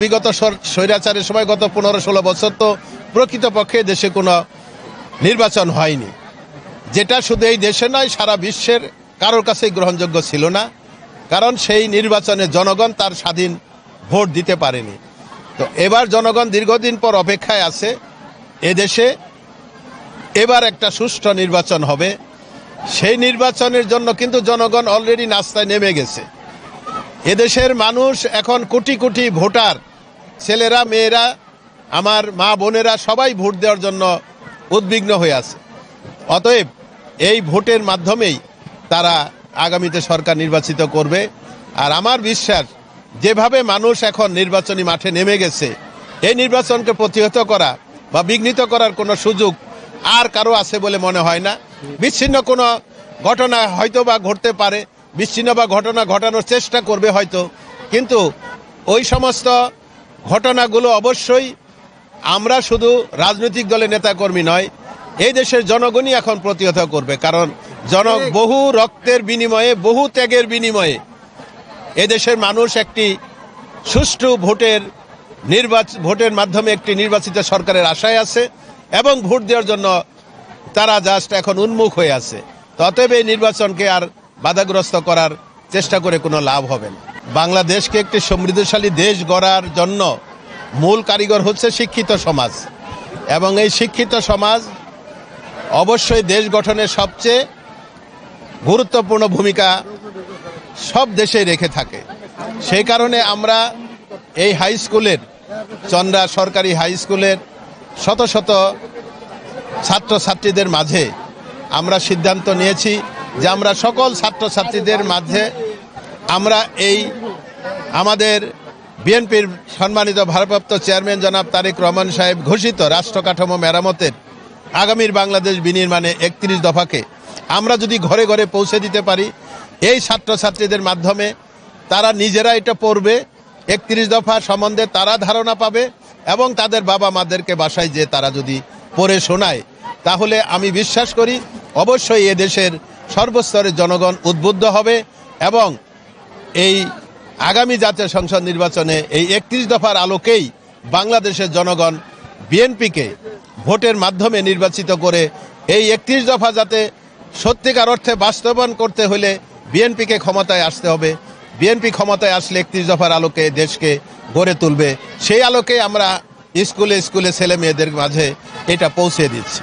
বিগত স্বৈরাচারের সময় গত 15-16 বছর তো প্রকৃতপক্ষে দেশে কোনো নির্বাচন হয়নি, যেটা শুধু এই দেশে নয় সারা বিশ্বের কারোর কাছেই গ্রহণযোগ্য ছিল না। কারণ সেই নির্বাচনে জনগণ তার স্বাধীন ভোট দিতে পারেনি। তো এবার জনগণ দীর্ঘদিন পর অপেক্ষায় আছে, এদেশে এবার একটা সুষ্ঠু নির্বাচন হবে। সেই নির্বাচনের জন্য কিন্তু জনগণ অলরেডি রাস্তায় নেমে গেছে। এদেশের মানুষ এখন কোটি কোটি ভোটার, ছেলেরা মেয়েরা, আমার মা বোনেরা সবাই ভোট দেওয়ার জন্য উদ্বিগ্ন হয়ে আছে। অতএব এই ভোটের মাধ্যমেই তারা আগামীতে সরকার নির্বাচিত করবে। আর আমার বিশ্বাস, যেভাবে মানুষ এখন নির্বাচনী মাঠে নেমে গেছে, এই নির্বাচনকে প্রতিহত করা বা বিঘ্নিত করার কোনো সুযোগ আর কারো আছে বলে মনে হয় না। বিচ্ছিন্ন কোনো ঘটনা হয়তো বা ঘটতে পারে, বিচ্ছিন্ন বা ঘটনা ঘটানোর চেষ্টা করবে হয়তো, কিন্তু ওই সমস্ত ঘটনাগুলো অবশ্যই আমরা শুধু রাজনৈতিক দলের নেতাকর্মী নয়, এই দেশের জনগণই এখন প্রতিহত করবে। কারণ বহু রক্তের বিনিময়ে, বহু ত্যাগের বিনিময়ে এদেশের মানুষ একটি সুষ্ঠু ভোটের মাধ্যমে একটি নির্বাচিত সরকারের আশায় আছে এবং ভোট দেওয়ার জন্য তারা জাস্ট এখন উন্মুখ হয়ে আছে। অতএব এই নির্বাচনকে আর বাধাগ্রস্ত করার চেষ্টা করে কোনো লাভ হবে না। বাংলাদেশকে একটি সমৃদ্ধশালী দেশ গড়ার জন্য মূল কারিগর হচ্ছে শিক্ষিত সমাজ, এবং এই শিক্ষিত সমাজ অবশ্যই দেশ গঠনের সবচেয়ে গুরুত্বপূর্ণ ভূমিকা সব দেশেই রেখে থাকে। সেই কারণে আমরা এই হাই স্কুলের, চন্দ্রা সরকারি হাই স্কুলের শত শত ছাত্রছাত্রীদের মাঝে আমরা সিদ্ধান্ত নিয়েছি যে আমরা সকল ছাত্রছাত্রীদের মাঝে আমরা এই আমাদের বিএনপির সম্মানিত ভারপ্রাপ্ত চেয়ারম্যান জনাব তারেক রহমান সাহেব ঘোষিত রাষ্ট্র কাঠামো মেরামতের আগামীর বাংলাদেশ বিনির্মাণে 31 দফাকে আমরা যদি ঘরে ঘরে পৌঁছে দিতে পারি, এই ছাত্রছাত্রীদের মাধ্যমে তারা নিজেরা এটা পড়বে, 31 দফা সম্বন্ধে তারা ধারণা পাবে, এবং তাদের বাবা মাদেরকে বাসায় যে তারা যদি পড়ে শোনায়, তাহলে আমি বিশ্বাস করি অবশ্যই এদেশের সর্বস্তরের জনগণ উদ্বুদ্ধ হবে এবং এই আগামী জাতীয় সংসদ নির্বাচনে এই 31 দফার আলোকেই বাংলাদেশের জনগণ বিএনপিকে ভোটের মাধ্যমে নির্বাচিত করে এই 31 দফা যাতে সত্যিকার অর্থে বাস্তবায়ন করতে হলে বিএনপিকে ক্ষমতায় আসতে হবে। বিএনপি ক্ষমতায় আসলে 31 দফার আলোকে দেশকে গড়ে তুলবে। সেই আলোকে আমরা স্কুলে স্কুলে ছেলে মেয়েদের মাঝে এটা পৌঁছে দিচ্ছি।